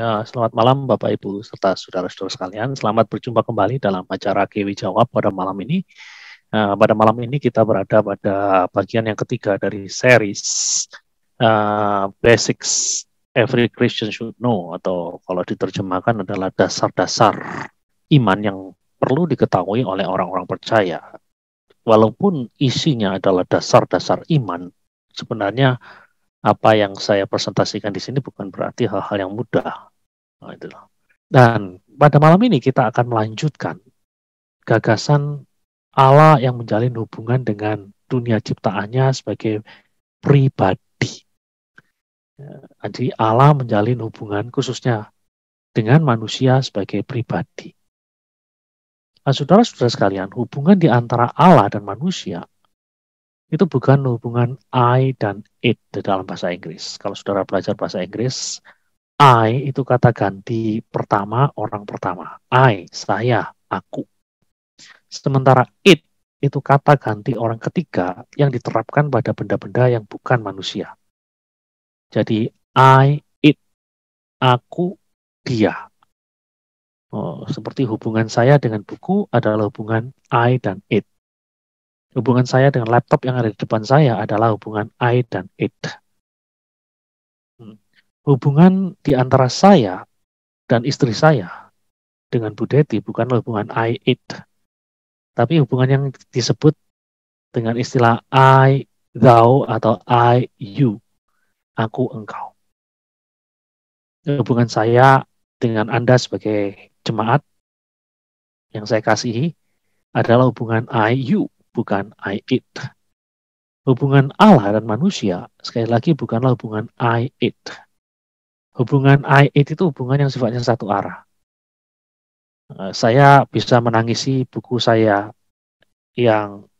Ya, selamat malam Bapak Ibu serta saudara-saudara sekalian. Selamat berjumpa kembali dalam acara Kiwi Jawab pada malam ini. Pada malam ini kita berada pada bagian yang ketiga dari series Basics Every Christian Should Know, atau kalau diterjemahkan adalah dasar-dasar iman yang perlu diketahui oleh orang-orang percaya. Walaupun isinya adalah dasar-dasar iman, sebenarnya apa yang saya presentasikan di sini bukan berarti hal-hal yang mudah. Nah, itulah. Dan pada malam ini kita akan melanjutkan gagasan Allah yang menjalin hubungan dengan dunia ciptaannya sebagai pribadi. Jadi Allah menjalin hubungan khususnya dengan manusia sebagai pribadi. Nah, saudara-saudara sekalian, hubungan di antara Allah dan manusia itu bukan hubungan I dan it di dalam bahasa Inggris. Kalau saudara belajar bahasa Inggris, I itu kata ganti pertama, orang pertama. I, saya, aku. Sementara it itu kata ganti orang ketiga yang diterapkan pada benda-benda yang bukan manusia. Jadi I, it, aku, dia. Seperti hubungan saya dengan buku adalah hubungan I dan it. Hubungan saya dengan laptop yang ada di depan saya adalah hubungan I dan it. Hubungan di antara saya dan istri saya dengan Bu Deti bukanlah hubungan I, it. Tapi hubungan yang disebut dengan istilah I, thou, atau I, you. Aku, engkau. Hubungan saya dengan Anda sebagai jemaat yang saya kasihi adalah hubungan I, you, bukan I, it. Hubungan Allah dan manusia, sekali lagi, bukanlah hubungan I, it. Hubungan I, it itu hubungan yang sifatnya satu arah. Saya bisa menangisi buku saya yang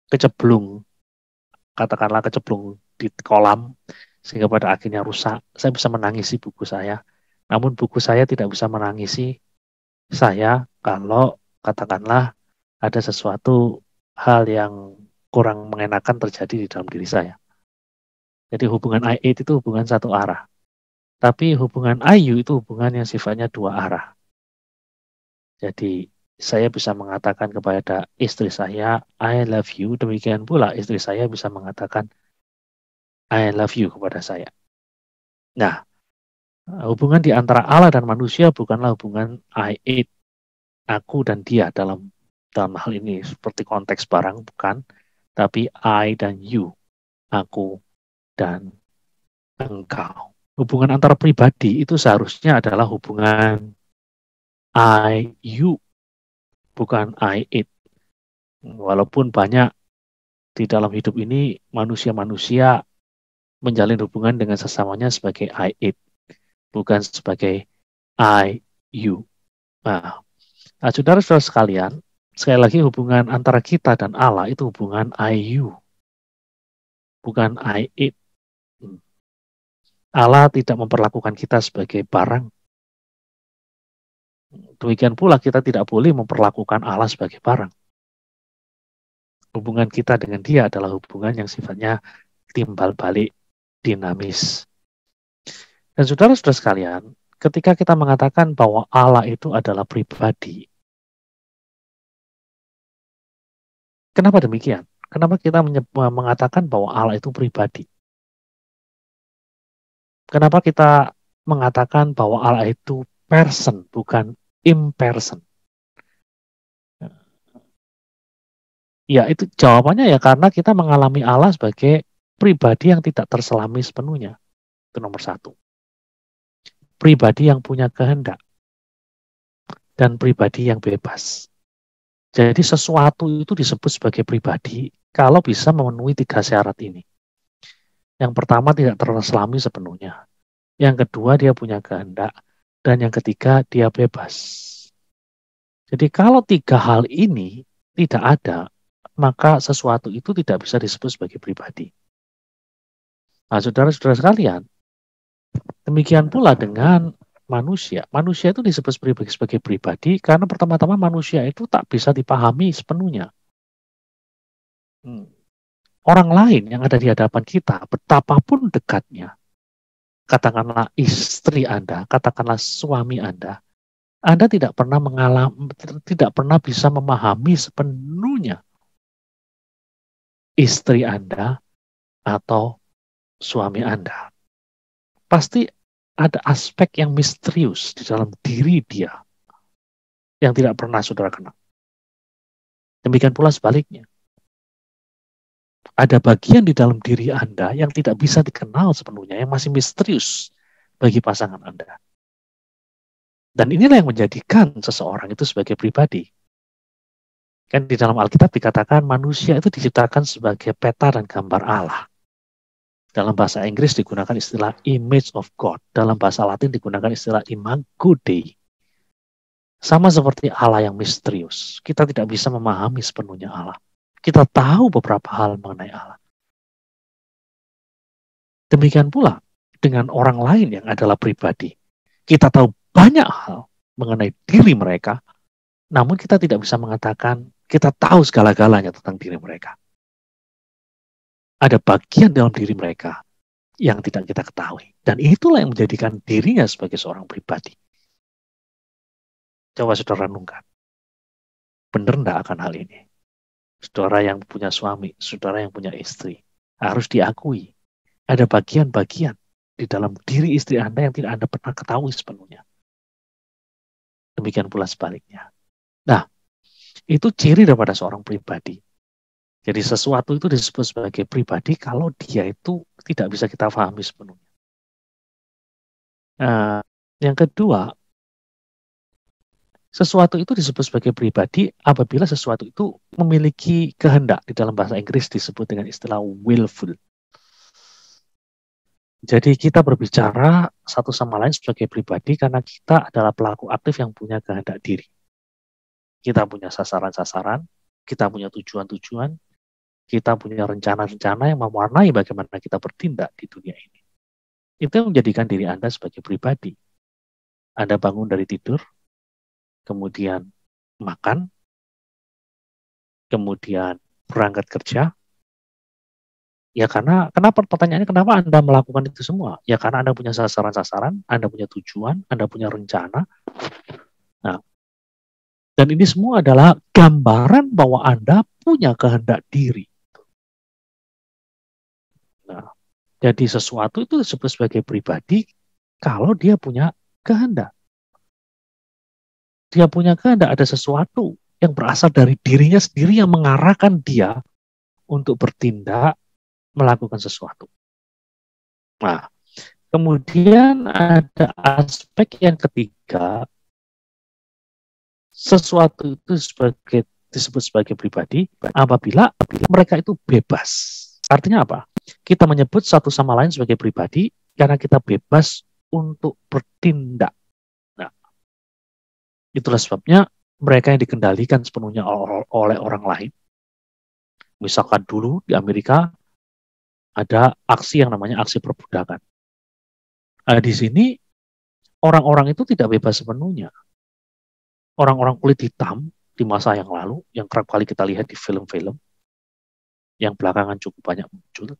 kecemplung, katakanlah kecemplung di kolam, sehingga pada akhirnya rusak. Saya bisa menangisi buku saya, namun buku saya tidak bisa menangisi saya kalau katakanlah ada sesuatu hal yang kurang mengenakan terjadi di dalam diri saya. Jadi hubungan I-8 itu hubungan satu arah. Tapi hubungan IU itu hubungan yang sifatnya dua arah. Jadi saya bisa mengatakan kepada istri saya, I love you. Demikian pula istri saya bisa mengatakan, I love you kepada saya. Nah, hubungan di antara Allah dan manusia bukanlah hubungan I-8, aku dan dia dalam hal ini seperti konteks barang, bukan, tapi I dan you, aku dan engkau. Hubungan antara pribadi itu seharusnya adalah hubungan I, you, bukan I, it. Walaupun banyak di dalam hidup ini manusia-manusia menjalin hubungan dengan sesamanya sebagai I, it, bukan sebagai I, you. Nah, saudara-saudara sekalian, sekali lagi hubungan antara kita dan Allah itu hubungan I-you, bukan I-it. Allah tidak memperlakukan kita sebagai barang. Demikian pula kita tidak boleh memperlakukan Allah sebagai barang. Hubungan kita dengan dia adalah hubungan yang sifatnya timbal balik, dinamis. Dan saudara-saudara sekalian, ketika kita mengatakan bahwa Allah itu adalah pribadi, kenapa demikian? Kenapa kita mengatakan bahwa Allah itu pribadi? Kenapa kita mengatakan bahwa Allah itu person, bukan imperson? Ya, itu jawabannya ya karena kita mengalami Allah sebagai pribadi yang tidak terselami sepenuhnya. Itu nomor satu. Pribadi yang punya kehendak. Dan pribadi yang bebas. Jadi sesuatu itu disebut sebagai pribadi kalau bisa memenuhi tiga syarat ini. Yang pertama, tidak terselami sepenuhnya. Yang kedua, dia punya kehendak. Dan yang ketiga, dia bebas. Jadi kalau tiga hal ini tidak ada, maka sesuatu itu tidak bisa disebut sebagai pribadi. Nah, saudara-saudara sekalian, demikian pula dengan manusia. Manusia itu disebut sebagai pribadi karena pertama-tama manusia itu tak bisa dipahami sepenuhnya. Orang lain yang ada di hadapan kita, betapapun dekatnya, katakanlah istri Anda, katakanlah suami Anda tidak pernah tidak pernah bisa memahami sepenuhnya istri Anda atau suami Anda. Pasti ada aspek yang misterius di dalam diri dia yang tidak pernah saudara kenal. Demikian pula sebaliknya. Ada bagian di dalam diri Anda yang tidak bisa dikenal sepenuhnya, yang masih misterius bagi pasangan Anda. Dan inilah yang menjadikan seseorang itu sebagai pribadi. Kan di dalam Alkitab dikatakan manusia itu diciptakan sebagai peta dan gambar Allah. Dalam bahasa Inggris digunakan istilah image of God. Dalam bahasa Latin digunakan istilah imago Dei. Sama seperti Allah yang misterius. Kita tidak bisa memahami sepenuhnya Allah. Kita tahu beberapa hal mengenai Allah. Demikian pula dengan orang lain yang adalah pribadi. Kita tahu banyak hal mengenai diri mereka, namun kita tidak bisa mengatakan kita tahu segala-galanya tentang diri mereka. Ada bagian dalam diri mereka yang tidak kita ketahui. Dan itulah yang menjadikan dirinya sebagai seorang pribadi. Coba saudara renungkan. Benar enggak akan hal ini? Saudara yang punya suami, saudara yang punya istri, harus diakui. Ada bagian-bagian di dalam diri istri Anda yang tidak Anda pernah ketahui sepenuhnya. Demikian pula sebaliknya. Nah, itu ciri daripada seorang pribadi. Jadi sesuatu itu disebut sebagai pribadi kalau dia itu tidak bisa kita pahami sepenuhnya. Nah, yang kedua, sesuatu itu disebut sebagai pribadi apabila sesuatu itu memiliki kehendak. Di dalam bahasa Inggris disebut dengan istilah willful. Jadi kita berbicara satu sama lain sebagai pribadi karena kita adalah pelaku aktif yang punya kehendak diri. Kita punya sasaran-sasaran, kita punya tujuan-tujuan, kita punya rencana-rencana yang mewarnai bagaimana kita bertindak di dunia ini. Itu yang menjadikan diri Anda sebagai pribadi. Anda bangun dari tidur, kemudian makan, kemudian berangkat kerja. Ya karena, pertanyaannya kenapa Anda melakukan itu semua? Ya karena Anda punya sasaran-sasaran, Anda punya tujuan, Anda punya rencana. Nah, dan ini semua adalah gambaran bahwa Anda punya kehendak diri. Nah, jadi sesuatu itu disebut sebagai pribadi kalau dia punya kehendak. Dia punya kehendak, ada sesuatu yang berasal dari dirinya sendiri yang mengarahkan dia untuk bertindak, melakukan sesuatu. Nah, kemudian ada aspek yang ketiga, sesuatu itu disebut sebagai pribadi apabila mereka itu bebas. Artinya apa? Kita menyebut satu sama lain sebagai pribadi karena kita bebas untuk bertindak. Nah, itulah sebabnya mereka yang dikendalikan sepenuhnya oleh orang lain. Misalkan dulu di Amerika ada aksi yang namanya aksi perbudakan. Nah, di sini orang-orang itu tidak bebas sepenuhnya. Orang-orang kulit hitam di masa yang lalu, yang kerap kali kita lihat di film-film, yang belakangan cukup banyak muncul,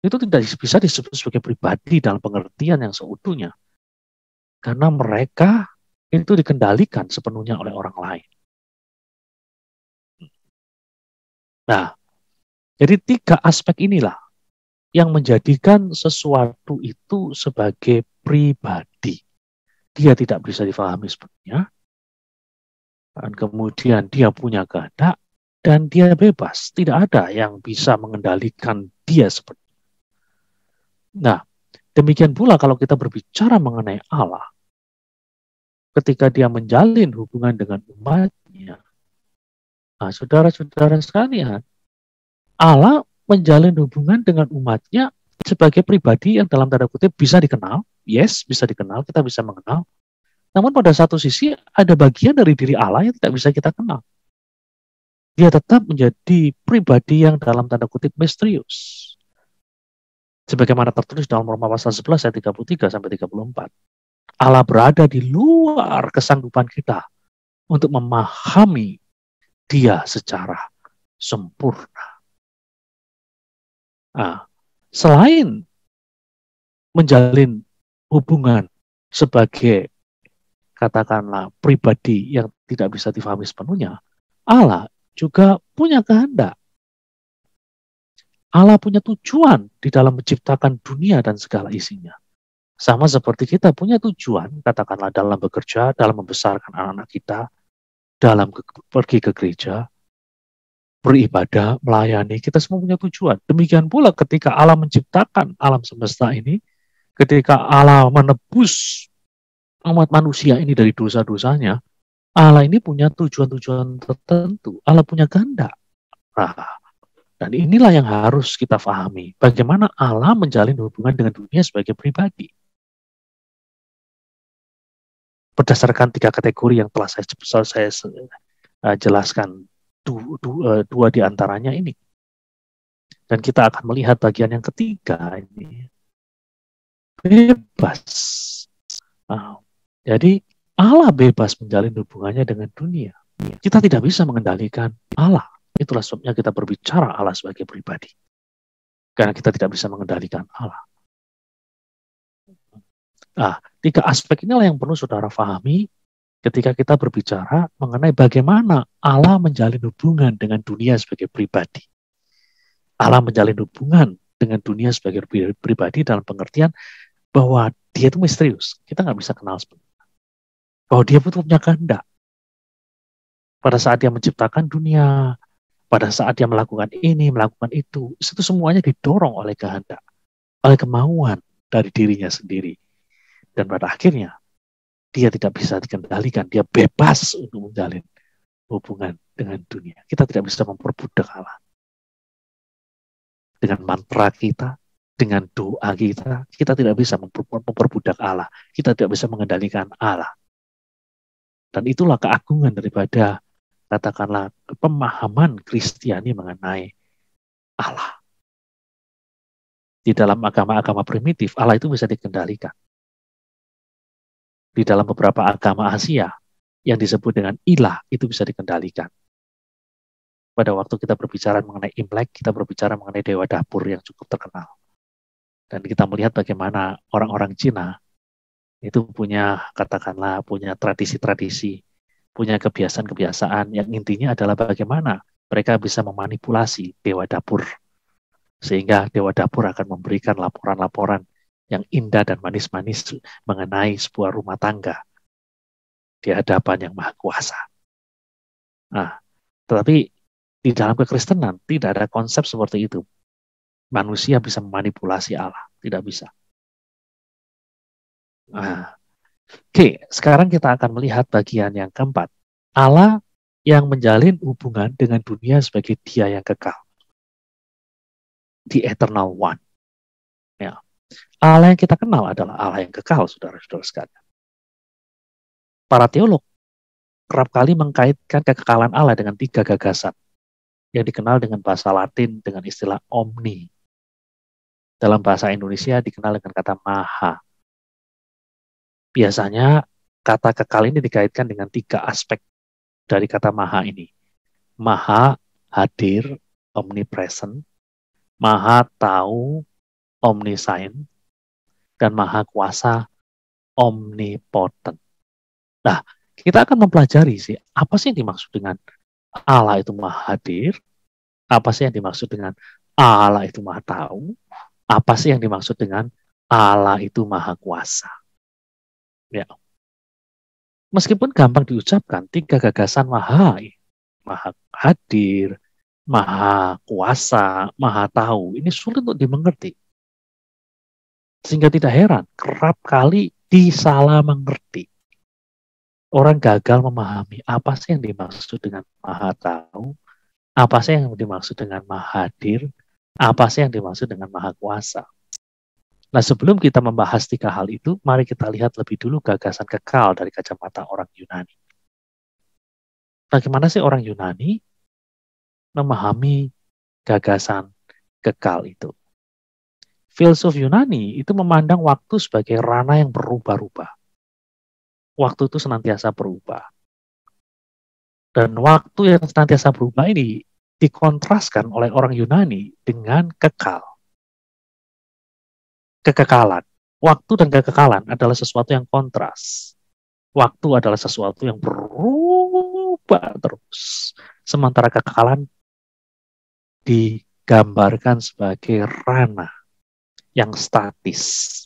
itu tidak bisa disebut sebagai pribadi dalam pengertian yang seutuhnya. Karena mereka itu dikendalikan sepenuhnya oleh orang lain. Nah, jadi tiga aspek inilah yang menjadikan sesuatu itu sebagai pribadi. Dia tidak bisa difahami sepenuhnya, dan kemudian dia punya kehendak, dan dia bebas. Tidak ada yang bisa mengendalikan dia sepenuhnya. Nah, demikian pula kalau kita berbicara mengenai Allah, ketika dia menjalin hubungan dengan umatnya, nah, saudara-saudara sekalian, Allah menjalin hubungan dengan umatnya sebagai pribadi yang dalam tanda kutip bisa dikenal. Yes, bisa dikenal, kita bisa mengenal. Namun pada satu sisi ada bagian dari diri Allah yang tidak bisa kita kenal. Dia tetap menjadi pribadi yang dalam tanda kutip misterius. Sebagaimana tertulis dalam Roma pasal 11 ayat 33 sampai 34. Allah berada di luar kesanggupan kita untuk memahami dia secara sempurna. Nah, selain menjalin hubungan sebagai katakanlah pribadi yang tidak bisa difahami sepenuhnya, Allah juga punya kehendak. Allah punya tujuan di dalam menciptakan dunia dan segala isinya. Sama seperti kita punya tujuan, katakanlah dalam bekerja, dalam membesarkan anak-anak kita, dalam pergi ke gereja, beribadah, melayani, kita semua punya tujuan. Demikian pula ketika Allah menciptakan alam semesta ini, ketika Allah menebus umat manusia ini dari dosa-dosanya, Allah ini punya tujuan-tujuan tertentu. Allah punya kehendak. Nah, dan inilah yang harus kita pahami. Bagaimana Allah menjalin hubungan dengan dunia sebagai pribadi. Berdasarkan 3 kategori yang telah saya jelaskan, dua di antaranya ini. Dan kita akan melihat bagian yang ketiga ini. Bebas. Nah, jadi Allah bebas menjalin hubungannya dengan dunia. Kita tidak bisa mengendalikan Allah. Itulah sebabnya kita berbicara Allah sebagai pribadi. Karena kita tidak bisa mengendalikan Allah. Nah, 3 aspek inilah yang perlu saudara pahami ketika kita berbicara mengenai bagaimana Allah menjalin hubungan dengan dunia sebagai pribadi. Allah menjalin hubungan dengan dunia sebagai pribadi dalam pengertian bahwa dia itu misterius. Kita nggak bisa kenal sebenarnya. Bahwa dia punya kehendak. Pada saat dia menciptakan dunia, pada saat dia melakukan ini, melakukan itu semuanya didorong oleh kehendak, oleh kemauan dari dirinya sendiri. Dan pada akhirnya, dia tidak bisa dikendalikan. Dia bebas untuk menjalin hubungan dengan dunia. Kita tidak bisa memperbudak Allah. Dengan mantra kita, dengan doa kita, kita tidak bisa memperbudak Allah. Kita tidak bisa mengendalikan Allah. Dan itulah keagungan daripada, katakanlah, pemahaman Kristiani mengenai Allah. Di dalam agama-agama primitif, Allah itu bisa dikendalikan. Di dalam beberapa agama Asia, yang disebut dengan ilah, itu bisa dikendalikan. Pada waktu kita berbicara mengenai Imlek, kita berbicara mengenai dewa dapur yang cukup terkenal. Dan kita melihat bagaimana orang-orang Cina itu punya, katakanlah, punya tradisi-tradisi, punya kebiasaan-kebiasaan yang intinya adalah bagaimana mereka bisa memanipulasi dewa dapur. Sehingga dewa dapur akan memberikan laporan-laporan yang indah dan manis-manis mengenai sebuah rumah tangga di hadapan yang Maha Kuasa. Nah, tetapi di dalam kekristenan tidak ada konsep seperti itu. Manusia bisa memanipulasi Allah, tidak bisa. Nah, oke, sekarang kita akan melihat bagian yang keempat. Allah yang menjalin hubungan dengan dunia sebagai Dia yang kekal. The Eternal One. Ya. Allah yang kita kenal adalah Allah yang kekal, saudara-saudara sekalian. Para teolog kerap kali mengkaitkan kekekalan Allah dengan 3 gagasan yang dikenal dengan bahasa Latin dengan istilah omni. Dalam bahasa Indonesia dikenal dengan kata maha. Biasanya kata kekal ini dikaitkan dengan 3 aspek dari kata maha ini. Maha hadir, omnipresent, maha tahu, omniscient, dan maha kuasa, omnipotent. Nah, kita akan mempelajari sih, apa sih yang dimaksud dengan Allah itu maha hadir, apa sih yang dimaksud dengan Allah itu maha tahu, apa sih yang dimaksud dengan Allah itu maha kuasa. Ya. Meskipun gampang diucapkan, 3 gagasan maha hadir, maha kuasa, maha tahu, ini sulit untuk dimengerti. Sehingga tidak heran, kerap kali disalah mengerti. Orang gagal memahami apa sih yang dimaksud dengan maha tahu, apa sih yang dimaksud dengan maha hadir, apa sih yang dimaksud dengan maha kuasa. Nah, sebelum kita membahas 3 hal itu, mari kita lihat lebih dulu gagasan kekal dari kacamata orang Yunani. Bagaimana sih orang Yunani memahami gagasan kekal itu? Filsuf Yunani itu memandang waktu sebagai ranah yang berubah-ubah. Waktu itu senantiasa berubah. Dan waktu yang senantiasa berubah ini dikontraskan oleh orang Yunani dengan kekal. Kekekalan. Waktu dan kekekalan adalah sesuatu yang kontras. Waktu adalah sesuatu yang berubah terus. Sementara kekekalan digambarkan sebagai ranah yang statis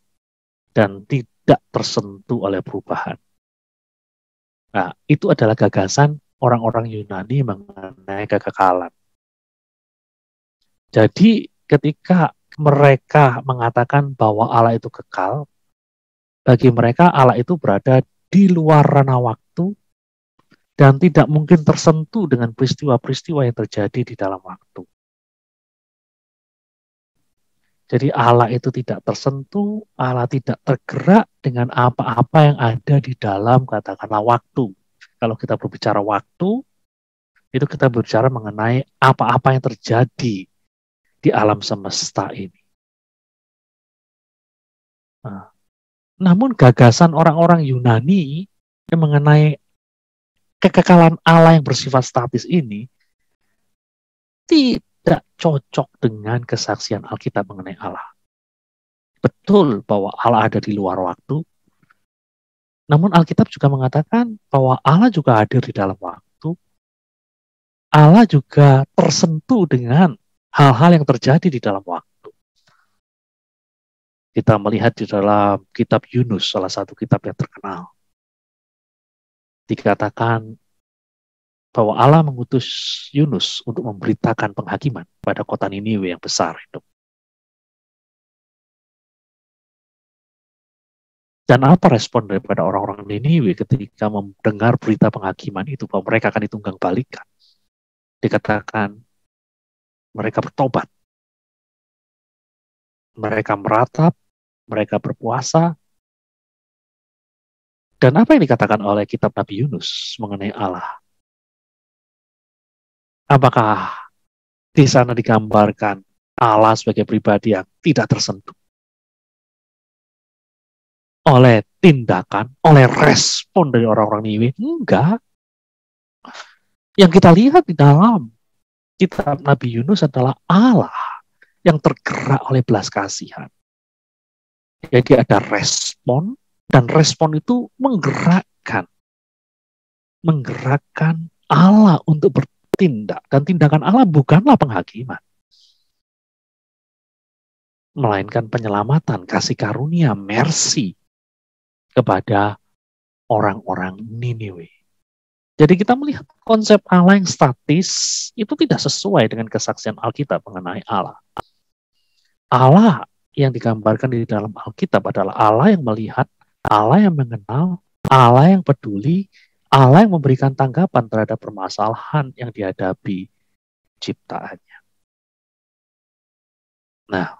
dan tidak tersentuh oleh perubahan. Nah, itu adalah gagasan orang-orang Yunani mengenai kekekalan. Jadi, ketika mereka mengatakan bahwa Allah itu kekal, bagi mereka Allah itu berada di luar ranah waktu dan tidak mungkin tersentuh dengan peristiwa-peristiwa yang terjadi di dalam waktu. Jadi Allah itu tidak tersentuh, Allah tidak tergerak dengan apa-apa yang ada di dalam katakanlah waktu. Kalau kita berbicara waktu, itu kita berbicara mengenai apa-apa yang terjadi di alam semesta ini. Nah, namun gagasan orang-orang Yunani yang mengenai kekekalan Allah yang bersifat statis ini tidak cocok dengan kesaksian Alkitab mengenai Allah. Betul bahwa Allah ada di luar waktu, namun Alkitab juga mengatakan bahwa Allah juga hadir di dalam waktu. Allah juga tersentuh dengan hal-hal yang terjadi di dalam waktu. Kita melihat di dalam kitab Yunus, salah satu kitab yang terkenal. Dikatakan bahwa Allah mengutus Yunus untuk memberitakan penghakiman pada kota Niniwe yang besar itu. Dan apa respon daripada orang-orang Niniwe ketika mendengar berita penghakiman itu bahwa mereka akan ditunggang balikan? Dikatakan mereka bertobat. Mereka meratap, mereka berpuasa. Dan apa yang dikatakan oleh kitab Nabi Yunus mengenai Allah? Apakah di sana digambarkan Allah sebagai pribadi yang tidak tersentuh oleh tindakan, oleh respon dari orang-orang Niniwe? Enggak. Yang kita lihat di dalam kitab Nabi Yunus adalah Allah yang tergerak oleh belas kasihan. Jadi ada respon, dan respon itu menggerakkan Allah untuk bertindak. Dan tindakan Allah bukanlah penghakiman, melainkan penyelamatan, kasih karunia, mercy kepada orang-orang Niniwe. Jadi kita melihat konsep Allah yang statis itu tidak sesuai dengan kesaksian Alkitab mengenai Allah. Allah yang digambarkan di dalam Alkitab adalah Allah yang melihat, Allah yang mengenal, Allah yang peduli, Allah yang memberikan tanggapan terhadap permasalahan yang dihadapi ciptaannya. Nah,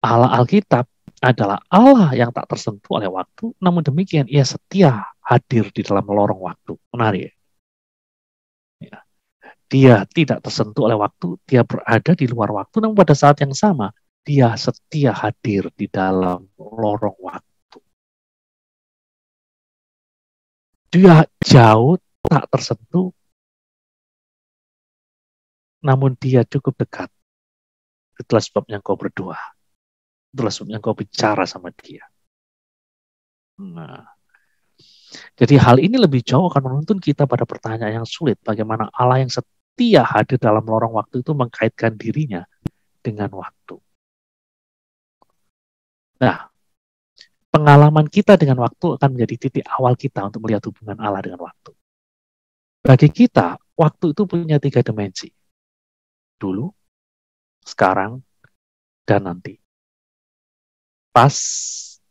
Allah Alkitab adalah Allah yang tak tersentuh oleh waktu, namun demikian ia setia hadir di dalam lorong waktu. Menarik ya. Dia tidak tersentuh oleh waktu, dia berada di luar waktu, namun pada saat yang sama, dia setia hadir di dalam lorong waktu. Dia jauh, tak tersentuh, namun dia cukup dekat. Itulah sebabnya engkau berdoa. Itulah sebabnya engkau bicara sama dia. Nah, jadi hal ini lebih jauh akan menuntun kita pada pertanyaan yang sulit. Bagaimana Allah yang setia hadir dalam lorong waktu itu mengkaitkan dirinya dengan waktu. Nah, pengalaman kita dengan waktu akan menjadi titik awal kita untuk melihat hubungan Allah dengan waktu. Bagi kita, waktu itu punya 3 dimensi. Dulu, sekarang, dan nanti. Past,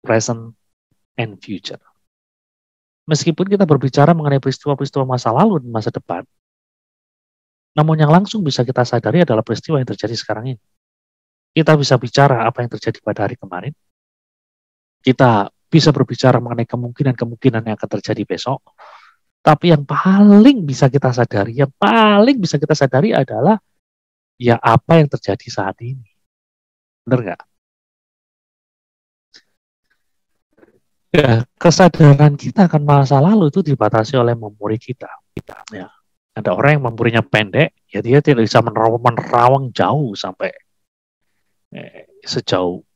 present, and future. Meskipun kita berbicara mengenai peristiwa-peristiwa masa lalu dan masa depan, namun yang langsung bisa kita sadari adalah peristiwa yang terjadi sekarang ini. Kita bisa bicara apa yang terjadi pada hari kemarin. Kita bisa berbicara mengenai kemungkinan-kemungkinan yang akan terjadi besok. Tapi yang paling bisa kita sadari, adalah ya apa yang terjadi saat ini. Benar nggak? Ya, kesadaran kita akan masa lalu itu dibatasi oleh memori kita. Ya. Ada orang yang memorinya pendek, ya dia tidak bisa menerawang jauh sampai sejauh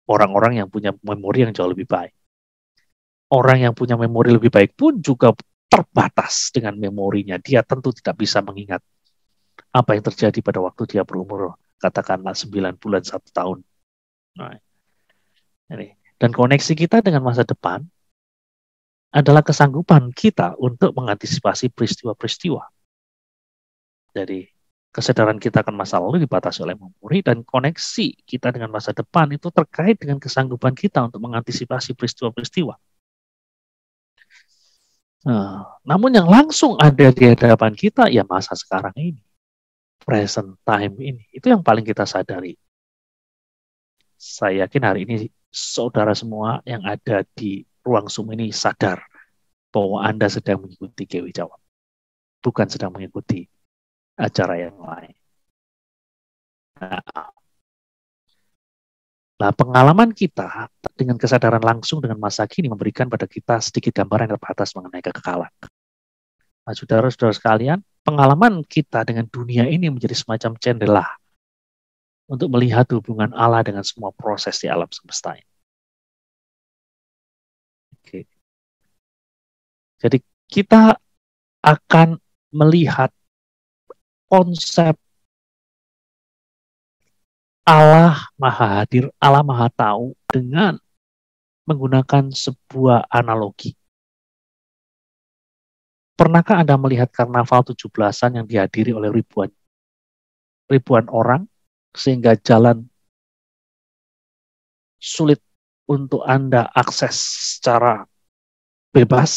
orang-orang yang punya memori yang jauh lebih baik. Orang yang punya memori lebih baik pun juga terbatas dengan memorinya. Dia tentu tidak bisa mengingat apa yang terjadi pada waktu dia berumur, katakanlah 9 bulan, 1 tahun. Nah, ini. Dan koneksi kita dengan masa depan adalah kesanggupan kita untuk mengantisipasi peristiwa-peristiwa. Jadi, kesadaran kita akan masa lalu dibatasi oleh memori, dan koneksi kita dengan masa depan itu terkait dengan kesanggupan kita untuk mengantisipasi peristiwa-peristiwa. Nah, namun yang langsung ada di hadapan kita ya masa sekarang ini, present time ini, itu yang paling kita sadari. Saya yakin hari ini saudara semua yang ada di ruang Zoom ini sadar bahwa Anda sedang mengikuti GW Jawab, bukan sedang mengikuti acara yang lain. Nah, pengalaman kita dengan kesadaran langsung dengan masa kini memberikan pada kita sedikit gambaran yang terbatas mengenai kekekalan. Nah, saudara-saudara sekalian, pengalaman kita dengan dunia ini menjadi semacam jendela untuk melihat hubungan Allah dengan semua proses di alam semesta ini. Oke. Jadi kita akan melihat konsep Allah Maha Hadir, Allah Maha Tahu dengan menggunakan sebuah analogi. Pernahkah Anda melihat karnaval 17-an yang dihadiri oleh ribuan orang sehingga jalan sulit untuk Anda akses secara bebas,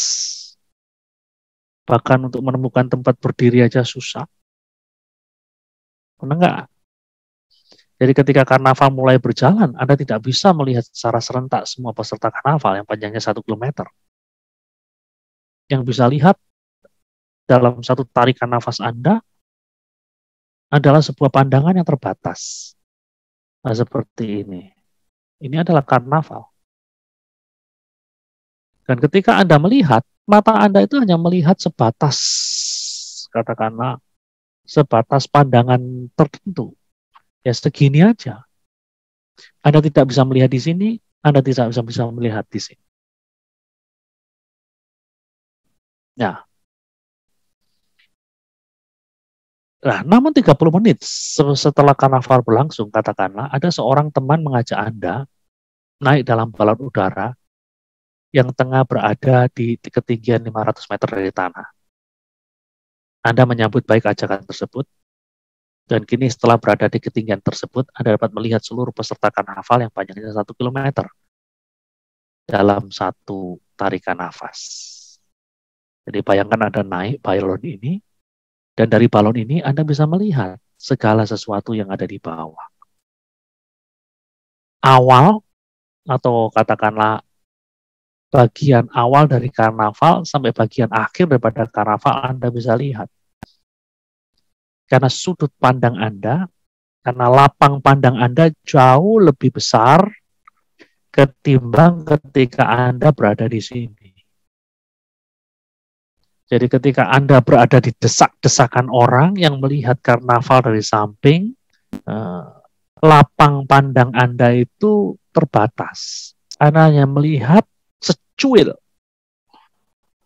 bahkan untuk menemukan tempat berdiri aja susah? Pernah nggak? Jadi ketika karnaval mulai berjalan, Anda tidak bisa melihat secara serentak semua peserta karnaval yang panjangnya 1 kilometer. Yang bisa lihat dalam satu tarikan nafas Anda adalah sebuah pandangan yang terbatas. Nah, seperti ini. Ini adalah karnaval. Dan ketika Anda melihat, mata Anda itu hanya melihat sebatas, katakanlah, sebatas pandangan tertentu. Ya segini aja. Anda tidak bisa melihat di sini, Anda tidak bisa melihat di sini. Nah, namun 30 menit setelah karnaval berlangsung, katakanlah, ada seorang teman mengajak Anda naik dalam balon udara yang tengah berada di ketinggian 500 meter dari tanah. Anda menyambut baik ajakan tersebut, dan kini setelah berada di ketinggian tersebut, Anda dapat melihat seluruh peserta karnaval yang panjangnya 1 kilometer dalam satu tarikan nafas. Jadi bayangkan Anda naik balon ini, dan dari balon ini Anda bisa melihat segala sesuatu yang ada di bawah. Awal, atau katakanlah bagian awal dari karnaval sampai bagian akhir daripada karnaval Anda bisa lihat. Karena sudut pandang Anda, karena lapang pandang Anda jauh lebih besar ketimbang ketika Anda berada di sini. Jadi ketika Anda berada di desak-desakan orang yang melihat karnaval dari samping, lapang pandang Anda itu terbatas. Anda hanya melihat secuil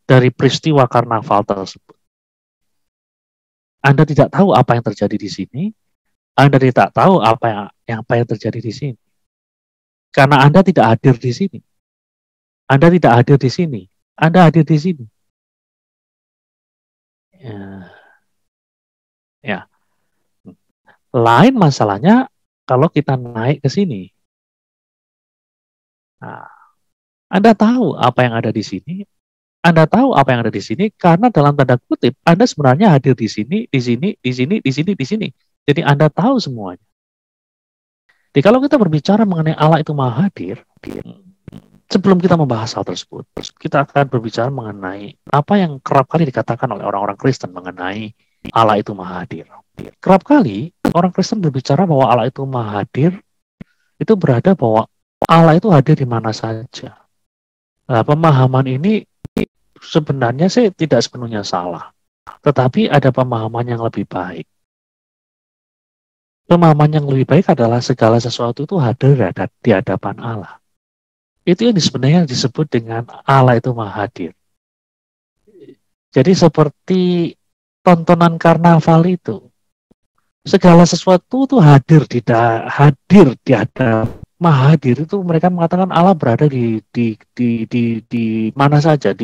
dari peristiwa karnaval tersebut. Anda tidak tahu apa yang terjadi di sini. Anda tidak tahu apa yang terjadi di sini. Karena Anda tidak hadir di sini. Anda tidak hadir di sini. Anda hadir di sini. Ya. Lain masalahnya kalau kita naik ke sini. Nah, Anda tahu apa yang ada di sini. Anda tahu apa yang ada di sini karena dalam tanda kutip Anda sebenarnya hadir di sini, di sini, di sini, di sini, di sini. Jadi Anda tahu semuanya. Jadi kalau kita berbicara mengenai Allah itu Maha Hadir, sebelum kita membahas hal tersebut, kita akan berbicara mengenai apa yang kerap kali dikatakan oleh orang-orang Kristen mengenai Allah itu Maha Hadir. Kerap kali orang Kristen berbicara bahwa Allah itu Maha Hadir, itu berada bahwa Allah itu hadir di mana saja. Nah, pemahaman ini sebenarnya sih tidak sepenuhnya salah. Tetapi ada pemahaman yang lebih baik. Pemahaman yang lebih baik adalah segala sesuatu itu hadir di hadapan Allah. Itu yang sebenarnya disebut dengan Allah itu maha hadir. Jadi seperti tontonan karnaval itu, segala sesuatu itu hadir di hadapan maha hadir itu. Mereka mengatakan Allah berada di mana saja.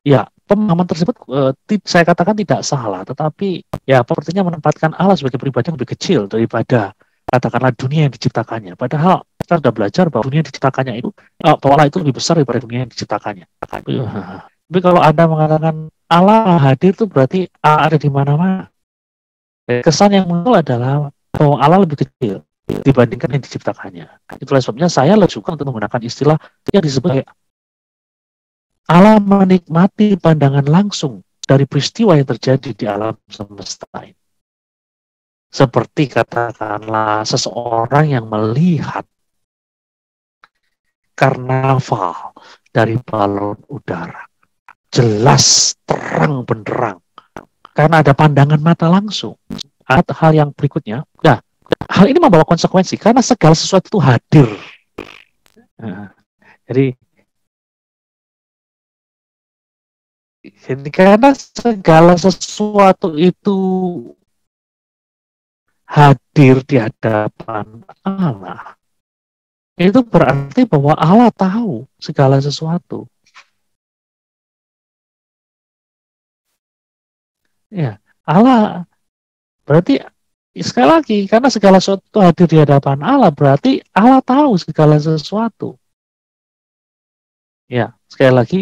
Ya, pemahaman tersebut saya katakan tidak salah, tetapi ya sepertinya menempatkan Allah sebagai pribadi yang lebih kecil daripada katakanlah dunia yang diciptakannya. Padahal kita sudah belajar bahwa dunia yang diciptakannya itu, bahwa Allah itu lebih besar daripada dunia yang diciptakannya. Tapi kalau Anda mengatakan Allah hadir itu berarti Allah ada di mana-mana. Kesan yang muncul adalah bahwa Allah lebih kecil dibandingkan yang diciptakannya. Itulah sebabnya saya lebih suka untuk menggunakan istilah yang disebut Allah menikmati pandangan langsung dari peristiwa yang terjadi di alam semesta ini. Seperti katakanlah seseorang yang melihat karnaval dari balon udara. Jelas, terang benderang. Karena ada pandangan mata langsung. Ada hal yang berikutnya. Nah, hal ini membawa konsekuensi karena segala sesuatu itu hadir. Jadi karena segala sesuatu itu hadir di hadapan Allah, itu berarti bahwa Allah tahu segala sesuatu. Ya, Allah berarti sekali lagi karena segala sesuatu hadir di hadapan Allah berarti Allah tahu segala sesuatu. Ya, sekali lagi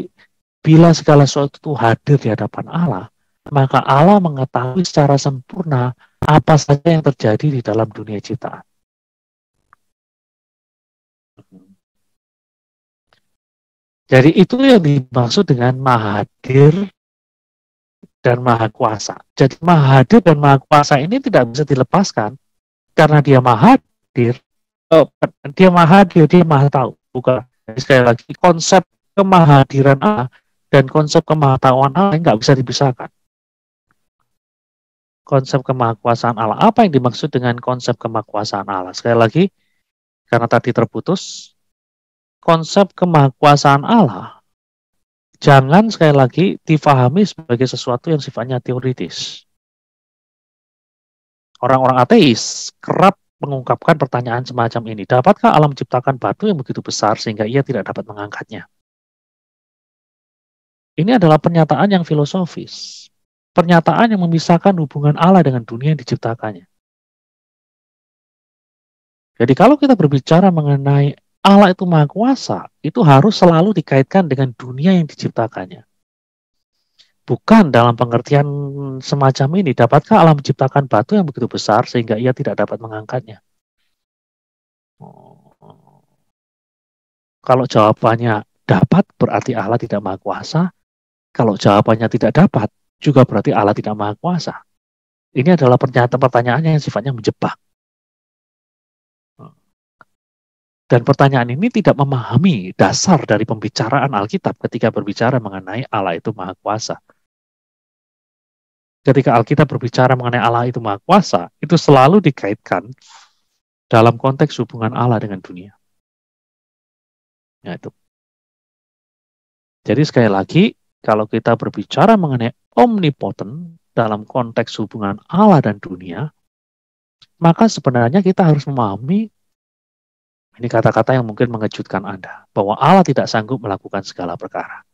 bila segala sesuatu itu hadir di hadapan Allah, maka Allah mengetahui secara sempurna apa saja yang terjadi di dalam dunia ciptaan. Jadi itu yang dimaksud dengan maha hadir dan maha kuasa. Jadi maha hadir dan maha kuasa ini tidak bisa dilepaskan karena dia maha hadir, dia maha tahu. Bukan. Jadi sekali lagi konsep kemahadiran Allah dan konsep kemahatauan Allah nggak bisa dipisahkan. Konsep kemahakuasaan Allah. Apa yang dimaksud dengan konsep kemahakuasaan Allah? Sekali lagi, karena tadi terputus, konsep kemahakuasaan Allah jangan sekali lagi difahami sebagai sesuatu yang sifatnya teoritis. Orang-orang ateis kerap mengungkapkan pertanyaan semacam ini. Dapatkah Allah menciptakan batu yang begitu besar sehingga ia tidak dapat mengangkatnya? Ini adalah pernyataan yang filosofis. Pernyataan yang memisahkan hubungan Allah dengan dunia yang diciptakannya. Jadi kalau kita berbicara mengenai Allah itu maha kuasa, itu harus selalu dikaitkan dengan dunia yang diciptakannya. Bukan dalam pengertian semacam ini, dapatkah Allah menciptakan batu yang begitu besar sehingga ia tidak dapat mengangkatnya? Kalau jawabannya dapat, berarti Allah tidak maha kuasa. Kalau jawabannya tidak dapat, juga berarti Allah tidak maha kuasa. Ini adalah pertanyaan yang sifatnya menjebak. Dan pertanyaan ini tidak memahami dasar dari pembicaraan Alkitab ketika berbicara mengenai Allah itu maha kuasa. Ketika Alkitab berbicara mengenai Allah itu maha kuasa, itu selalu dikaitkan dalam konteks hubungan Allah dengan dunia. Ya, itu. Jadi sekali lagi, kalau kita berbicara mengenai omnipotent dalam konteks hubungan Allah dan dunia, maka sebenarnya kita harus memahami, ini kata-kata yang mungkin mengejutkan Anda, bahwa Allah tidak sanggup melakukan segala perkara.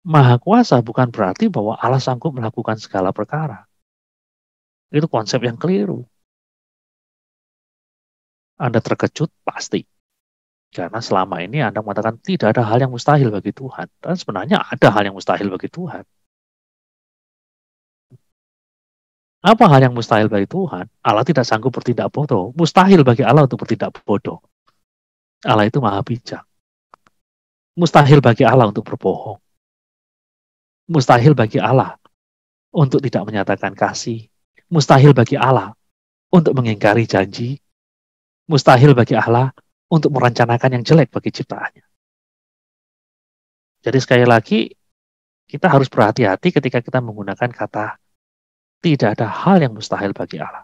Maha kuasa bukan berarti bahwa Allah sanggup melakukan segala perkara. Itu konsep yang keliru. Anda terkejut pasti. Karena selama ini Anda mengatakan tidak ada hal yang mustahil bagi Tuhan. Dan sebenarnya ada hal yang mustahil bagi Tuhan. Apa hal yang mustahil bagi Tuhan? Allah tidak sanggup bertindak bodoh. Mustahil bagi Allah untuk bertindak bodoh. Allah itu maha bijak. Mustahil bagi Allah untuk berbohong. Mustahil bagi Allah untuk tidak menyatakan kasih. Mustahil bagi Allah untuk mengingkari janji. Mustahil bagi Allah untuk merencanakan yang jelek bagi ciptaannya. Jadi sekali lagi, kita harus berhati-hati ketika kita menggunakan kata Tidak ada hal yang mustahil bagi Allah.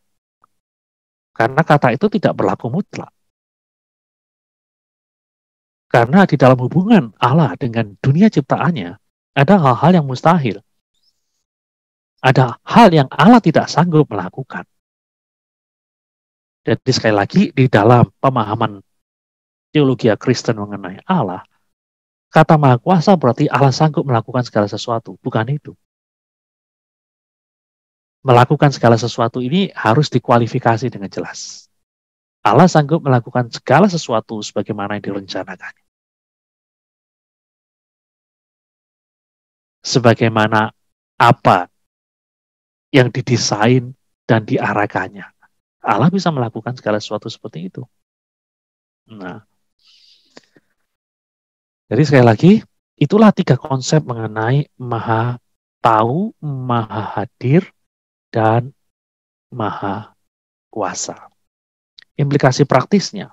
Karena kata itu tidak berlaku mutlak. Karena di dalam hubungan Allah dengan dunia ciptaannya, ada hal-hal yang mustahil. Ada hal yang Allah tidak sanggup melakukan. Jadi sekali lagi, di dalam pemahaman teologi Kristen mengenai Allah, kata Maha Kuasa berarti Allah sanggup melakukan segala sesuatu. Bukan itu. Melakukan segala sesuatu ini harus dikualifikasi dengan jelas. Allah sanggup melakukan segala sesuatu sebagaimana yang direncanakan. Sebagaimana apa yang didesain dan diarahkannya. Allah bisa melakukan segala sesuatu seperti itu. Nah, jadi sekali lagi, itulah 3 konsep mengenai Maha Tahu, Maha Hadir, dan Maha Kuasa. Implikasi praktisnya,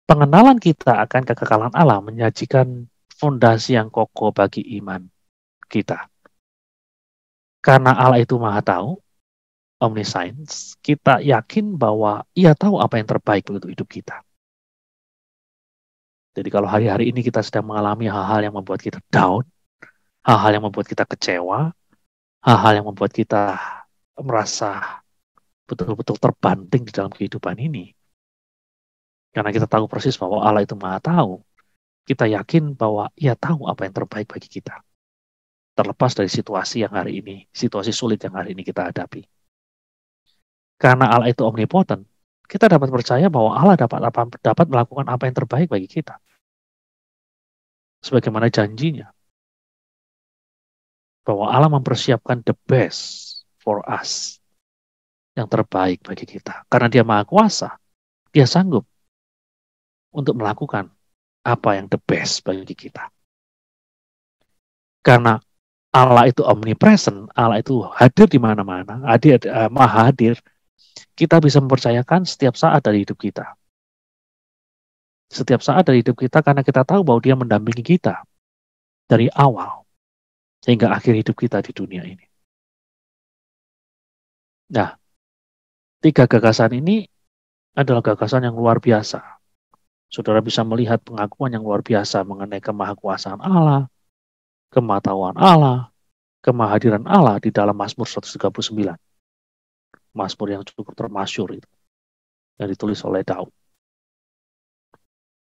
pengenalan kita akan kekekalan Allah menyajikan fondasi yang kokoh bagi iman kita. Karena Allah itu Maha Tahu, omniscience, kita yakin bahwa Ia tahu apa yang terbaik untuk hidup kita. Jadi kalau hari-hari ini kita sedang mengalami hal-hal yang membuat kita down, hal-hal yang membuat kita kecewa, hal-hal yang membuat kita merasa betul-betul terbanting di dalam kehidupan ini. Karena kita tahu persis bahwa Allah itu Maha Tahu, kita yakin bahwa Ia tahu apa yang terbaik bagi kita. Terlepas dari situasi yang hari ini, situasi sulit yang hari ini kita hadapi. Karena Allah itu omnipotent, kita dapat percaya bahwa Allah dapat melakukan apa yang terbaik bagi kita. Sebagaimana janjinya. Bahwa Allah mempersiapkan the best for us. Yang terbaik bagi kita. Karena Dia Maha Kuasa, Dia sanggup untuk melakukan apa yang the best bagi kita. Karena Allah itu omnipresent, Allah itu hadir di mana-mana, Maha hadir, kita bisa mempercayakan setiap saat dari hidup kita. Setiap saat dari hidup kita karena kita tahu bahwa Dia mendampingi kita dari awal hingga akhir hidup kita di dunia ini. Nah, 3 gagasan ini adalah gagasan yang luar biasa. Saudara bisa melihat pengakuan yang luar biasa mengenai kemahakuasaan Allah, kemahatauan Allah, kemahadiran Allah di dalam Mazmur 139. Mazmur yang cukup termasyhur itu, yang ditulis oleh Daud.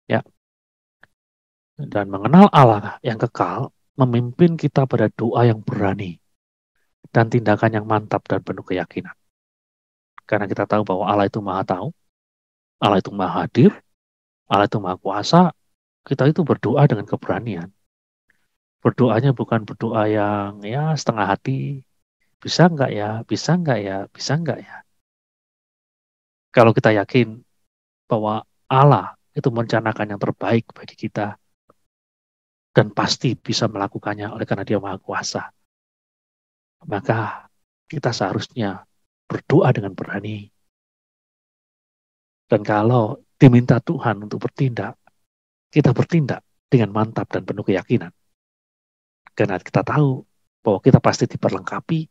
Ya. Dan mengenal Allah yang kekal memimpin kita pada doa yang berani dan tindakan yang mantap dan penuh keyakinan. Karena kita tahu bahwa Allah itu Maha Tahu, Allah itu Maha Hadir, Allah itu Maha Kuasa, kita itu berdoa dengan keberanian. Berdoanya bukan berdoa yang ya setengah hati, bisa enggak ya, bisa enggak ya, bisa enggak ya. Kalau kita yakin bahwa Allah itu merencanakan yang terbaik bagi kita, dan pasti bisa melakukannya oleh karena Dia Maha Kuasa, maka kita seharusnya berdoa dengan berani. Dan kalau diminta Tuhan untuk bertindak, kita bertindak dengan mantap dan penuh keyakinan. Karena kita tahu bahwa kita pasti diperlengkapi,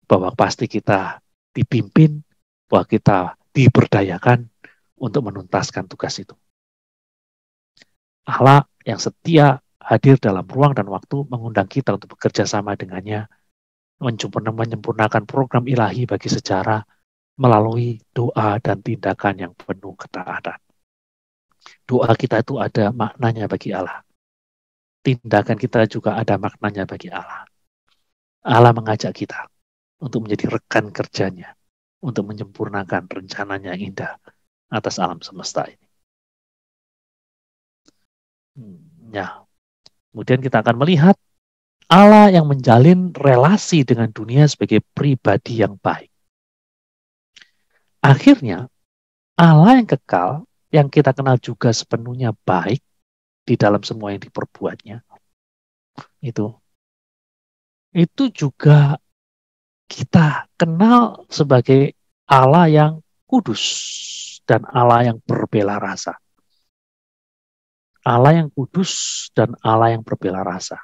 bahwa pasti kita dipimpin, bahwa kita diberdayakan untuk menuntaskan tugas itu. Allah yang setia hadir dalam ruang dan waktu mengundang kita untuk bekerja sama dengannya, menyempurnakan program ilahi bagi sejarah melalui doa dan tindakan yang penuh ketaatan. Doa kita itu ada maknanya bagi Allah. Tindakan kita juga ada maknanya bagi Allah. Allah mengajak kita untuk menjadi rekan kerjanya, untuk menyempurnakan rencananya yang indah atas alam semesta ini. Ya. Kemudian kita akan melihat Allah yang menjalin relasi dengan dunia sebagai pribadi yang baik. Akhirnya, Allah yang kekal, yang kita kenal juga sepenuhnya baik di dalam semua yang diperbuatnya, itu juga kita kenal sebagai Allah yang kudus dan Allah yang berbela rasa. Allah yang kudus dan Allah yang berbela rasa.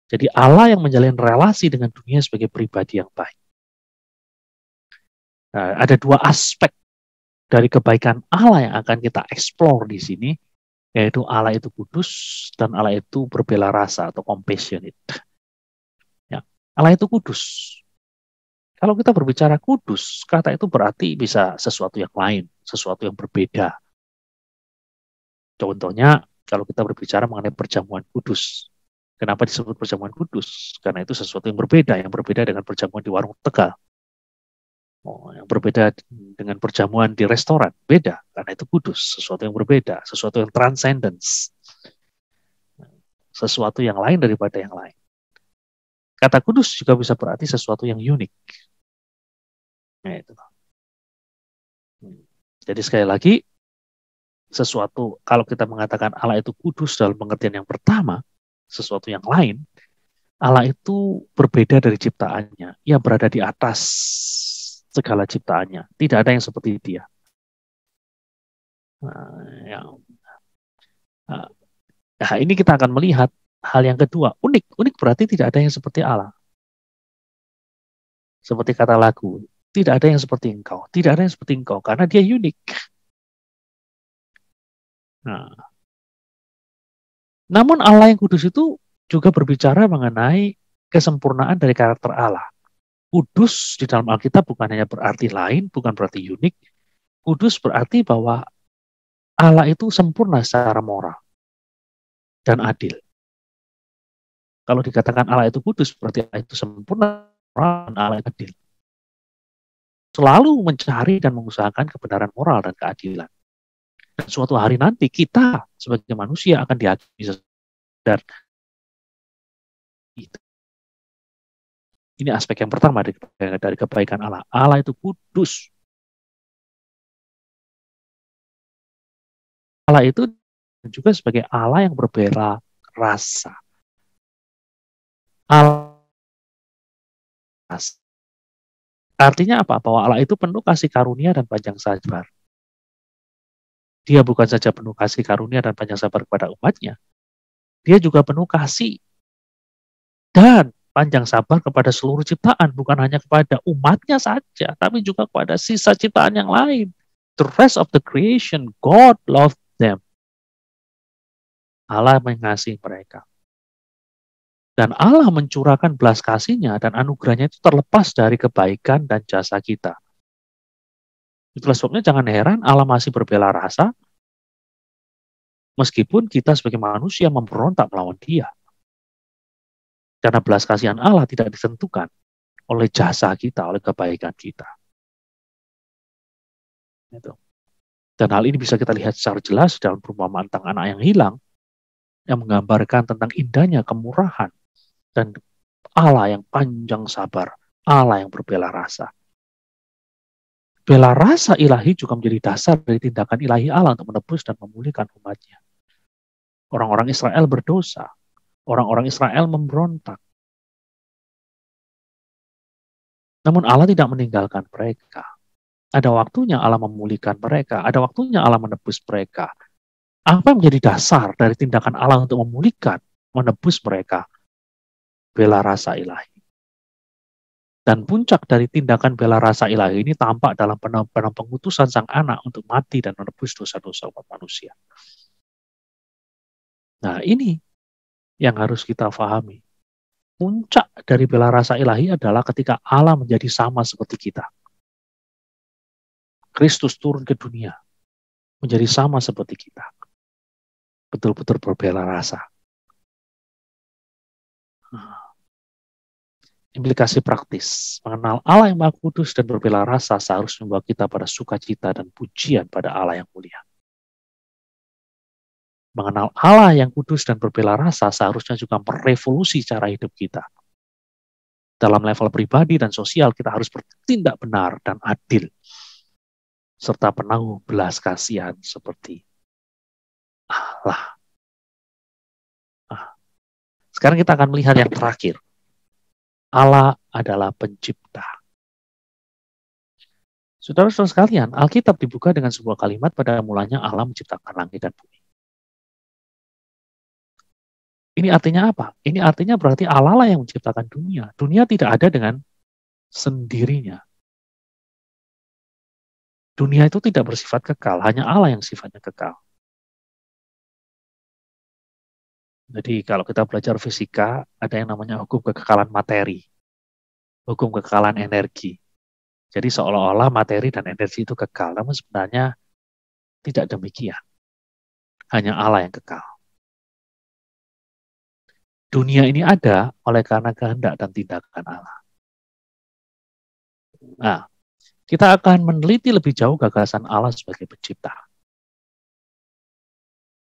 Jadi Allah yang menjalin relasi dengan dunia sebagai pribadi yang baik. Nah, ada dua aspek dari kebaikan Allah yang akan kita explore di sini, yaitu Allah itu kudus dan Allah itu berbela rasa atau compassionate. Ya, Allah itu kudus. Kalau kita berbicara kudus, kata itu berarti bisa sesuatu yang lain, sesuatu yang berbeda. Contohnya, kalau kita berbicara mengenai perjamuan kudus. Kenapa disebut perjamuan kudus? Karena itu sesuatu yang berbeda dengan perjamuan di warung Tegal. Oh, yang berbeda dengan perjamuan di restoran, beda, karena itu kudus, sesuatu yang berbeda, sesuatu yang transcendence, sesuatu yang lain daripada yang lain. Kata kudus juga bisa berarti sesuatu yang unik. Nah, itu. Jadi sekali lagi, sesuatu, kalau kita mengatakan Allah itu kudus dalam pengertian yang pertama, sesuatu yang lain, Allah itu berbeda dari ciptaannya. Ia berada di atas segala ciptaannya. Tidak ada yang seperti dia. Nah, ini kita akan melihat hal yang kedua. Unik. Unik berarti tidak ada yang seperti Allah. Seperti kata lagu. Tidak ada yang seperti engkau. Tidak ada yang seperti engkau. Karena dia unik. Nah, namun Allah yang kudus itu juga berbicara mengenai kesempurnaan dari karakter Allah. Kudus di dalam Alkitab bukan hanya berarti lain, bukan berarti unik. Kudus berarti bahwa Allah itu sempurna secara moral dan adil. Kalau dikatakan Allah itu kudus, berarti Allah itu sempurna moral dan Allah itu adil. Selalu mencari dan mengusahakan kebenaran moral dan keadilan. Dan suatu hari nanti kita sebagai manusia akan dihakimi dan itu. Ini aspek yang pertama dari kebaikan Allah. Allah itu kudus. Allah itu juga sebagai Allah yang berbela rasa. Allah artinya apa? Bahwa Allah itu penuh kasih karunia dan panjang sabar. Dia bukan saja penuh kasih karunia dan panjang sabar kepada umatnya. Dia juga penuh kasih dan panjang sabar kepada seluruh ciptaan, bukan hanya kepada umatnya saja, tapi juga kepada sisa ciptaan yang lain. The rest of the creation, God loved them. Allah mengasihi mereka. Dan Allah mencurahkan belas kasihnya dan anugerahnya itu terlepas dari kebaikan dan jasa kita. Itulah sebabnya jangan heran Allah masih berbela rasa, meskipun kita sebagai manusia memberontak melawan dia. Karena belas kasihan Allah tidak ditentukan oleh jasa kita, oleh kebaikan kita. Dan hal ini bisa kita lihat secara jelas dalam perumpamaan tentang anak yang hilang, yang menggambarkan tentang indahnya kemurahan dan Allah yang panjang sabar, Allah yang berbela rasa. Bela rasa ilahi juga menjadi dasar dari tindakan ilahi Allah untuk menebus dan memulihkan umatnya. Orang-orang Israel berdosa, orang-orang Israel memberontak. Namun Allah tidak meninggalkan mereka. Ada waktunya Allah memulihkan mereka, ada waktunya Allah menebus mereka. Apa yang menjadi dasar dari tindakan Allah untuk memulihkan, menebus mereka? Bela rasa ilahi. Dan puncak dari tindakan bela rasa ilahi ini tampak dalam pengutusan sang anak untuk mati dan menebus dosa-dosa umat manusia. Nah, ini yang harus kita pahami. Puncak dari bela rasa ilahi adalah ketika Allah menjadi sama seperti kita. Kristus turun ke dunia, menjadi sama seperti kita. Betul-betul berbela rasa. Implikasi praktis, mengenal Allah yang Maha Kudus dan berbela rasa seharusnya membawa kita pada sukacita dan pujian pada Allah yang mulia. Mengenal Allah yang kudus dan berbela rasa seharusnya juga merevolusi cara hidup kita. Dalam level pribadi dan sosial kita harus bertindak benar dan adil, serta penuh belas kasihan seperti Allah. Sekarang kita akan melihat yang terakhir. Allah adalah pencipta. Saudara-saudara sekalian, Alkitab dibuka dengan sebuah kalimat pada mulanya Allah menciptakan langit dan bumi. Ini artinya apa? Ini artinya berarti Allah lah yang menciptakan dunia. Dunia tidak ada dengan sendirinya. Dunia itu tidak bersifat kekal, hanya Allah yang sifatnya kekal. Jadi kalau kita belajar fisika, ada yang namanya hukum kekekalan materi, hukum kekekalan energi. Jadi seolah-olah materi dan energi itu kekal, namun sebenarnya tidak demikian. Hanya Allah yang kekal. Dunia ini ada oleh karena kehendak dan tindakan Allah. Nah, kita akan meneliti lebih jauh gagasan Allah sebagai pencipta.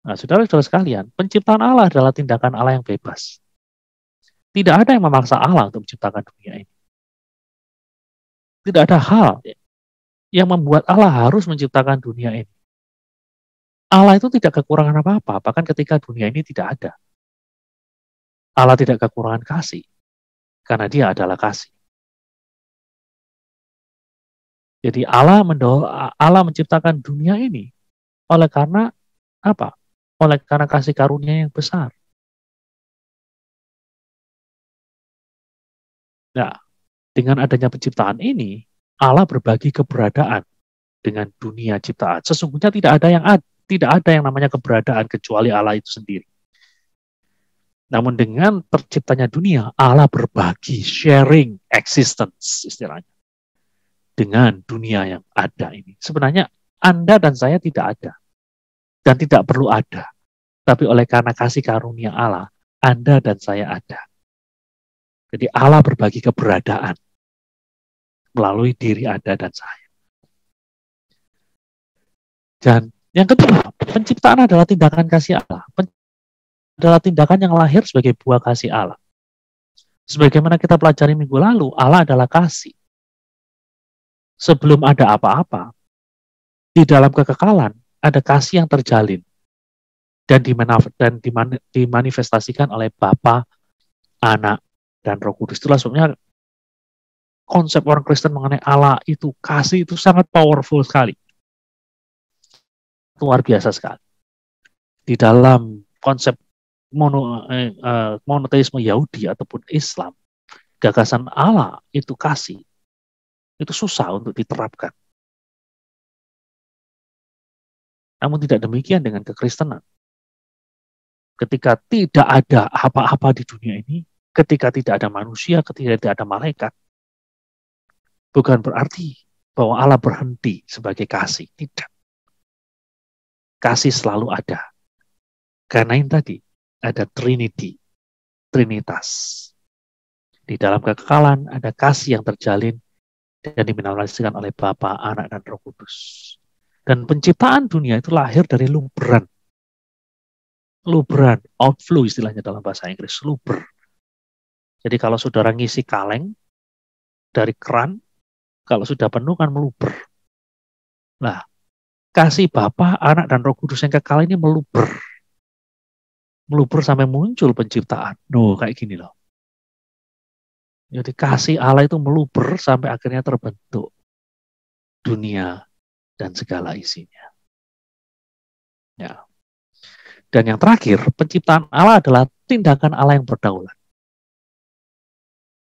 Nah, saudara-saudara sekalian, penciptaan Allah adalah tindakan Allah yang bebas. Tidak ada yang memaksa Allah untuk menciptakan dunia ini. Tidak ada hal yang membuat Allah harus menciptakan dunia ini. Allah itu tidak kekurangan apa-apa, bahkan ketika dunia ini tidak ada. Allah tidak kekurangan kasih, karena dia adalah kasih. Jadi Allah menciptakan dunia ini oleh karena apa? Oleh karena kasih karunia yang besar. Nah, dengan adanya penciptaan ini, Allah berbagi keberadaan dengan dunia ciptaan. Sesungguhnya tidak ada yang namanya keberadaan kecuali Allah itu sendiri. Namun dengan terciptanya dunia, Allah berbagi, sharing existence istilahnya, dengan dunia yang ada ini. Sebenarnya Anda dan saya tidak ada, dan tidak perlu ada. Tapi oleh karena kasih karunia Allah, Anda dan saya ada. Jadi Allah berbagi keberadaan melalui diri Anda dan saya. Dan yang kedua, penciptaan adalah tindakan kasih Allah. Adalah tindakan yang lahir sebagai buah kasih Allah. Sebagaimana kita pelajari minggu lalu, Allah adalah kasih. Sebelum ada apa-apa, di dalam kekekalan ada kasih yang terjalin dan dimanifestasikan oleh Bapa, Anak, dan Roh Kudus. Itulah sebabnya konsep orang Kristen mengenai Allah itu, kasih itu sangat powerful sekali. Luar biasa sekali. Di dalam konsep monoteisme Yahudi ataupun Islam, gagasan Allah itu kasih. Itu susah untuk diterapkan. Namun tidak demikian dengan kekristenan. Ketika tidak ada apa-apa di dunia ini, ketika tidak ada manusia, ketika tidak ada malaikat, bukan berarti bahwa Allah berhenti sebagai kasih. Tidak. Kasih selalu ada. Karena yang tadi, ada Trinity, Trinitas. Di dalam kekekalan ada kasih yang terjalin dan dimanifestasikan oleh Bapa, Anak, dan Roh Kudus. Dan penciptaan dunia itu lahir dari luberan. Luberan, outflow istilahnya dalam bahasa Inggris, luber. Jadi kalau saudara ngisi kaleng dari keran, kalau sudah penuh kan meluber. Nah, kasih Bapa, Anak, dan Roh Kudus yang kekal ini meluber. Meluber sampai muncul penciptaan. Kayak gini loh. Jadi kasih Allah itu meluber sampai akhirnya terbentuk dunia dan segala isinya. Ya. Dan yang terakhir, penciptaan Allah adalah tindakan Allah yang berdaulat.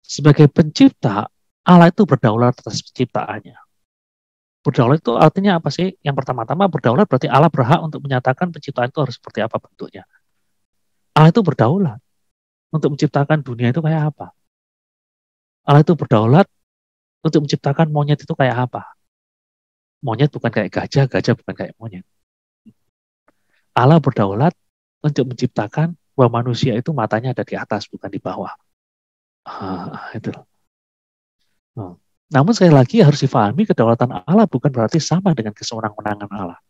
Sebagai pencipta, Allah itu berdaulat atas penciptaannya. Berdaulat itu artinya apa sih? Yang pertama-tama berdaulat berarti Allah berhak untuk menyatakan penciptaan itu harus seperti apa bentuknya. Allah itu berdaulat untuk menciptakan dunia itu kayak apa. Allah itu berdaulat untuk menciptakan monyet itu kayak apa. Monyet bukan kayak gajah, gajah bukan kayak monyet. Allah berdaulat untuk menciptakan bahwa manusia itu matanya ada di atas, bukan di bawah. Itu. Namun sekali lagi harus difahami kedaulatan Allah bukan berarti sama dengan kesewenang-wenangan Allah.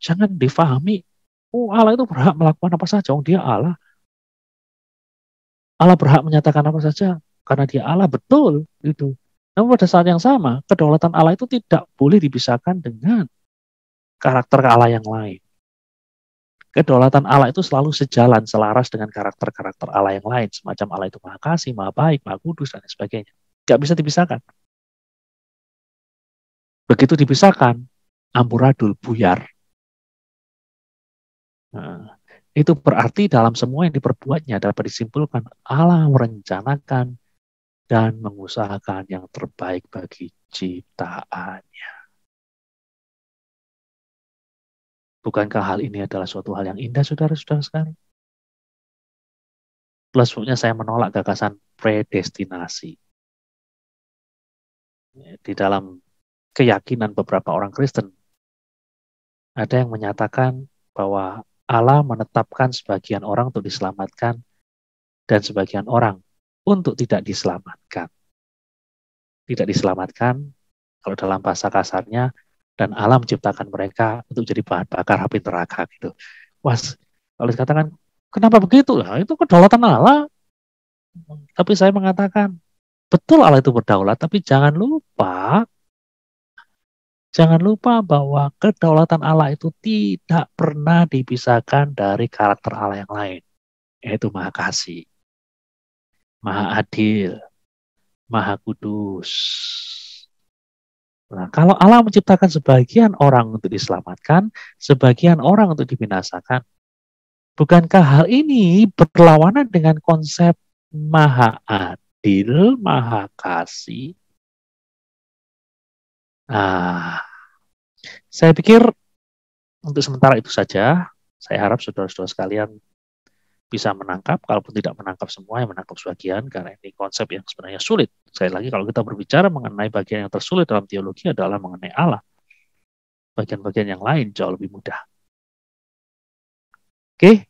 Jangan difahami, Allah itu berhak melakukan apa saja, dia Allah. Allah berhak menyatakan apa saja, karena dia Allah, betul. Gitu. Namun pada saat yang sama, kedaulatan Allah itu tidak boleh dipisahkan dengan karakter Allah yang lain. Kedaulatan Allah itu selalu sejalan, selaras dengan karakter-karakter Allah yang lain. Semacam Allah itu Maha Kasih, Maha Baik, Maha Kudus, dan sebagainya. Tidak bisa dipisahkan. Begitu dipisahkan, amburadul, buyar. Nah, itu berarti dalam semua yang diperbuatnya dapat disimpulkan Allah merencanakan dan mengusahakan yang terbaik bagi ciptaannya. Bukankah hal ini adalah suatu hal yang indah, saudara-saudara sekalian? Plus sebabnya saya menolak gagasan predestinasi. Di dalam keyakinan beberapa orang Kristen, ada yang menyatakan bahwa Allah menetapkan sebagian orang untuk diselamatkan dan sebagian orang untuk tidak diselamatkan. Tidak diselamatkan, kalau dalam bahasa kasarnya, dan Allah menciptakan mereka untuk jadi bahan bakar api neraka gitu. Was, kalau dikatakan, kenapa begitu? Nah, itu kedaulatan Allah. Tapi saya mengatakan, betul Allah itu berdaulat, tapi jangan lupa bahwa kedaulatan Allah itu tidak pernah dipisahkan dari karakter Allah yang lain, yaitu Maha Kasih, Maha Adil, Maha Kudus. Nah, kalau Allah menciptakan sebagian orang untuk diselamatkan, sebagian orang untuk dibinasakan, bukankah hal ini berlawanan dengan konsep Maha Adil, Maha Kasih? Nah, saya pikir untuk sementara itu saja. Saya harap saudara-saudara sekalian bisa menangkap, kalaupun tidak menangkap semua, yang menangkap sebagian, karena ini konsep yang sebenarnya sulit. Sekali lagi, kalau kita berbicara mengenai bagian yang tersulit dalam teologi adalah mengenai Allah. Bagian-bagian yang lain jauh lebih mudah. Oke,